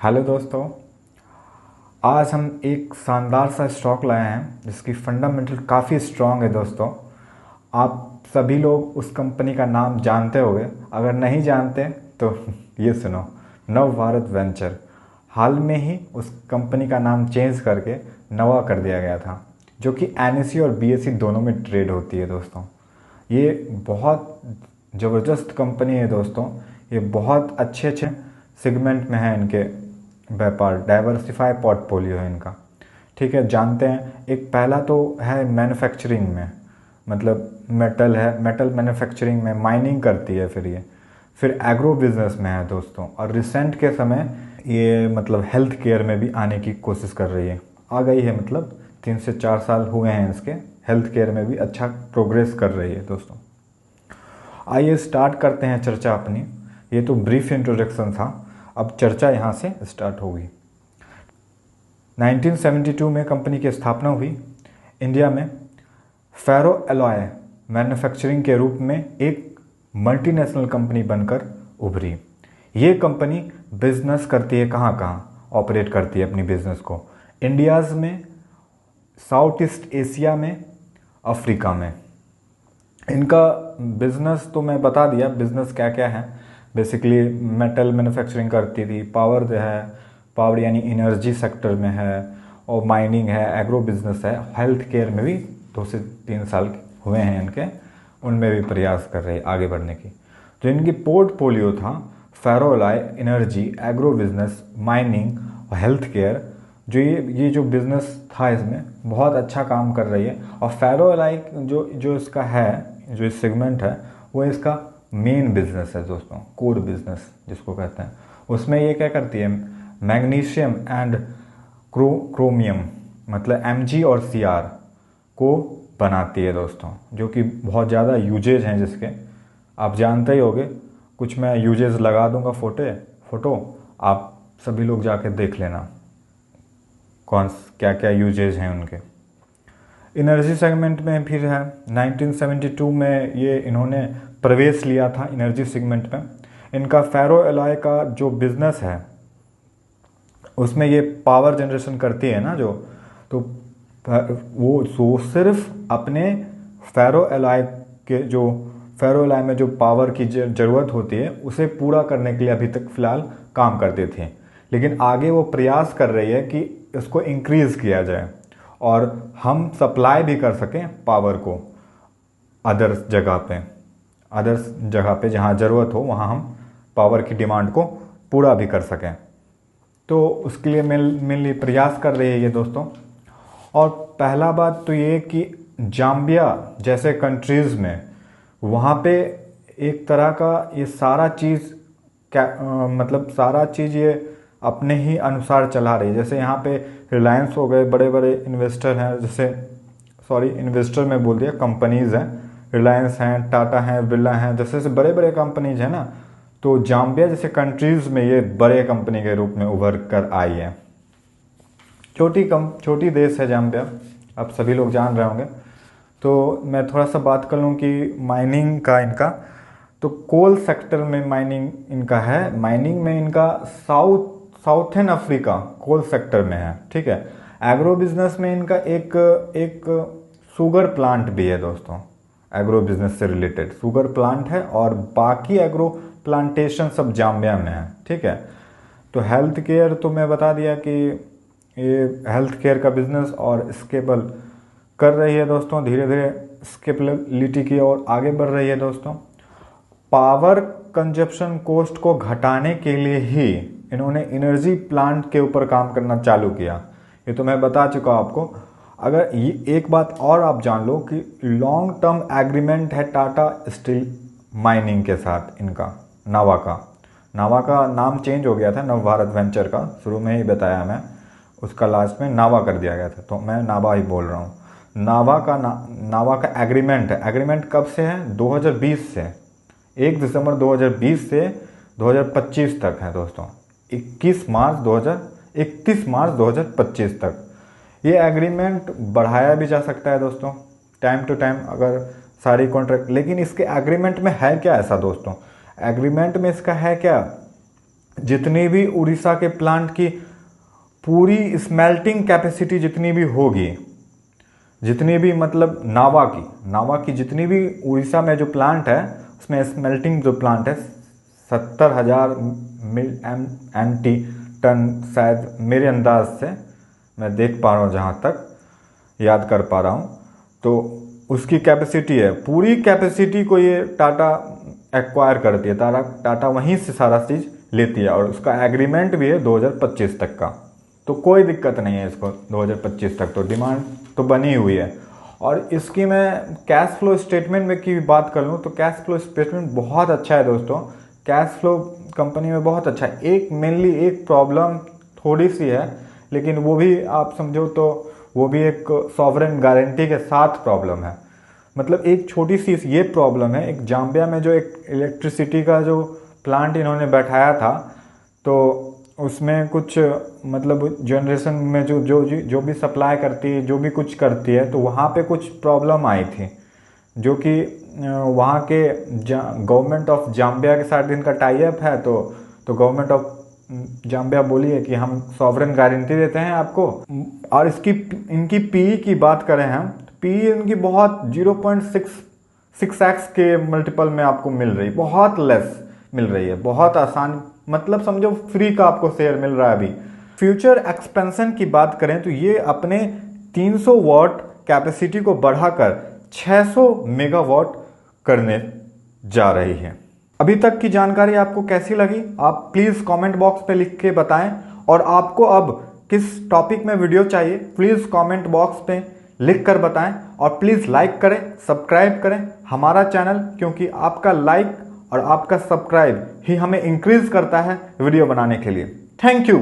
Hello दोस्तों। आज हम एक शानदार सा स्टॉक लाए हैं जिसकी फंडामेंटल काफ़ी स्ट्रांग है दोस्तों। आप सभी लोग उस कंपनी का नाम जानते होंगे, अगर नहीं जानते तो ये सुनो, नव भारत वेंचर। हाल में ही उस कंपनी का नाम चेंज करके नवा कर दिया गया था, जो कि एनएसई और बीएसई दोनों में ट्रेड होती है दोस्तों। ये बहुत ज़बरदस्त कंपनी है दोस्तों। ये बहुत अच्छे अच्छे सेगमेंट में है इनके व्यापार, डाइवर्सिफाई पोर्टफोलियो है इनका। ठीक है, जानते हैं। एक पहला तो है मैन्युफैक्चरिंग में, मतलब मेटल है, मेटल मैन्युफैक्चरिंग में माइनिंग करती है। फिर एग्रो बिजनेस में है दोस्तों, और रिसेंट के समय ये मतलब हेल्थ केयर में भी आने की कोशिश कर रही है। आ गई है, मतलब 3 से 4 साल हुए हैं इसके। हेल्थ केयर में भी अच्छा प्रोग्रेस कर रही है दोस्तों। आइए स्टार्ट करते हैं चर्चा अपनी। ये तो ब्रीफ इंट्रोडक्शन था, अब चर्चा यहाँ से स्टार्ट होगी। 1972 में कंपनी की स्थापना हुई। इंडिया में फेरो एलॉय मैन्युफैक्चरिंग के रूप में एक मल्टीनेशनल कंपनी बनकर उभरी। ये कंपनी बिजनेस करती है, कहाँ कहाँ ऑपरेट करती है अपनी बिजनेस को? इंडियाज़ में, साउथ ईस्ट एशिया में, अफ्रीका में। इनका बिजनेस तो मैं बता दिया, बिजनेस क्या क्या है। बेसिकली मेटल मैन्युफैक्चरिंग करती थी, पावर है, पावर यानी एनर्जी सेक्टर में है, और माइनिंग है, एग्रो बिजनेस है, हेल्थ केयर में भी 2 से 3 साल हुए हैं इनके, उनमें भी प्रयास कर रहे आगे बढ़ने की। तो इनकी पोर्टफोलियो था ferro alloy, energy, agro business, mining और हेल्थ केयर। जो ये जो बिज़नेस था इसमें बहुत अच्छा काम कर रही है। और फेरो एलॉय जो जो इसका है, जो इस सेगमेंट है, वो इसका मेन बिजनेस है दोस्तों, कोर बिजनेस जिसको कहते हैं। उसमें ये क्या करती है, मैग्नीशियम एंड क्रोमियम, मतलब Mg और Cr को बनाती है दोस्तों, जो कि बहुत ज़्यादा यूजेज हैं जिसके आप जानते ही होंगे। कुछ मैं यूजेज लगा दूंगा फोटो, आप सभी लोग जाके देख लेना कौन क्या क्या यूजेज हैं उनके। एनर्जी सेगमेंट में फिर है, 1972 में ये इन्होंने प्रवेश लिया था एनर्जी सेगमेंट में। इनका फेरो एलॉय का जो बिजनेस है उसमें ये पावर जनरेशन करती है ना, जो तो वो सिर्फ अपने फेरो एलॉय के जो फेरो एलॉय में जो पावर की ज़रूरत होती है उसे पूरा करने के लिए अभी तक फ़िलहाल काम करते थे। लेकिन आगे वो प्रयास कर रही है कि इसको इंक्रीज़ किया जाए और हम सप्लाई भी कर सकें पावर को अदर्स जगह पे जहाँ ज़रूरत हो वहाँ हम पावर की डिमांड को पूरा भी कर सकें। तो उसके लिए मेनली प्रयास कर रही है ये दोस्तों। और पहला बात तो ये कि जाम्बिया जैसे कंट्रीज़ में वहाँ पे एक तरह का ये सारा चीज़ मतलब सारा चीज़ ये अपने ही अनुसार चला रही है। जैसे यहाँ पे रिलायंस हो गए, बड़े बड़े इन्वेस्टर हैं, जैसे इन्वेस्टर में बोल दिया, कंपनीज़ हैं, रिलायंस हैं, टाटा हैं, बिरला हैं, जैसे जैसे बड़े बड़े कंपनीज हैं ना, तो जाम्बिया जैसे कंट्रीज़ में ये बड़े कंपनी के रूप में उभर कर आई है। छोटी देश है जाम्बिया, आप सभी लोग जान रहे होंगे। तो मैं थोड़ा सा बात कर लूँ कि माइनिंग का इनका, तो कोल सेक्टर में माइनिंग इनका है। माइनिंग में इनका साउथर्न अफ्रीका कोल सेक्टर में है, ठीक है। एग्रो बिजनेस में इनका एक शुगर प्लांट भी है दोस्तों, एग्रो बिजनेस से रिलेटेड शुगर प्लांट है, और बाकी एग्रो प्लांटेशन सब जाम्बिया में है, ठीक है। तो हेल्थ केयर तो मैं बता दिया कि ये हेल्थ केयर का बिजनेस और स्केबल कर रही है दोस्तों, धीरे धीरे स्केलेबिलिटी की ओर आगे बढ़ रही है दोस्तों। पावर कंजप्शन कॉस्ट को घटाने के लिए ही इन्होंने एनर्जी प्लांट के ऊपर काम करना चालू किया। ये तो मैं बता चुका आपको। अगर ये एक बात और आप जान लो कि लॉन्ग टर्म एग्रीमेंट है टाटा स्टील माइनिंग के साथ इनका, नावा का नाम चेंज हो गया था नव भारत वेंचर का, शुरू में ही बताया मैं, उसका लास्ट में नावा कर दिया गया था, तो मैं नावा ही बोल रहा हूँ। नावा का एग्रीमेंट है। एग्रीमेंट कब से है? 2020 से, 1 दिसंबर 2020 से 2025 तक है दोस्तों, 31 मार्च 2025 तक। ये एग्रीमेंट बढ़ाया भी जा सकता है दोस्तों टाइम टू टाइम, अगर सारी कॉन्ट्रैक्ट। लेकिन इसके एग्रीमेंट में है क्या ऐसा दोस्तों? एग्रीमेंट में इसका है क्या जितनी भी उड़ीसा के प्लांट की पूरी स्मेल्टिंग कैपेसिटी जितनी भी होगी, जितनी भी मतलब नावा की जितनी भी उड़ीसा में जो प्लांट है उसमें स्मेल्टिंग जो प्लांट है 70,000 MT टन, शायद मेरे अंदाज से मैं देख पा रहा हूँ, जहाँ तक याद कर पा रहा हूँ, तो उसकी कैपेसिटी है। पूरी कैपेसिटी को ये टाटा एक्वायर करती है, टाटा वहीं से सारा चीज़ लेती है, और उसका एग्रीमेंट भी है 2025 तक का। तो कोई दिक्कत नहीं है इसको, 2025 तक तो डिमांड तो बनी हुई है। और इसकी मैं कैश फ्लो स्टेटमेंट में की बात कर लूँ तो कैश फ्लो स्टेटमेंट बहुत अच्छा है दोस्तों। कैश फ्लो कंपनी में बहुत अच्छा है। मेनली एक प्रॉब्लम थोड़ी सी है, लेकिन वो भी आप समझो तो वो भी एक सॉवरेन गारंटी के साथ प्रॉब्लम है। मतलब एक छोटी सी ये प्रॉब्लम है, एक जाम्बिया में जो एक इलेक्ट्रिसिटी का जो प्लांट इन्होंने बैठाया था, तो उसमें कुछ मतलब जनरेशन में जो भी सप्लाई करती है, जो भी कुछ करती है, तो वहाँ पे कुछ प्रॉब्लम आई थी, जो कि वहाँ के गवर्नमेंट ऑफ जाम्बिया के साथ इनका टाई अप है। तो गवर्नमेंट ऑफ जाम्बिया बोली है कि हम सॉवरेन गारंटी देते हैं आपको। और इनकी पी की बात करें हम, पी इनकी बहुत 0.6x के मल्टीपल में आपको मिल रही, बहुत लेस मिल रही है, बहुत आसान, मतलब समझो फ्री का आपको शेयर मिल रहा है अभी। फ्यूचर एक्सपेंशन की बात करें तो ये अपने 300 वाट कैपेसिटी को बढ़ाकर 600 मेगावाट करने जा रही है। अभी तक की जानकारी आपको कैसी लगी, आप प्लीज कमेंट बॉक्स पे लिख के बताएं। और आपको अब किस टॉपिक में वीडियो चाहिए प्लीज कमेंट बॉक्स पे लिख कर बताएं। और प्लीज लाइक करें, सब्सक्राइब करें हमारा चैनल, क्योंकि आपका लाइक और आपका सब्सक्राइब ही हमें इंक्रीज करता है वीडियो बनाने के लिए। Thank you.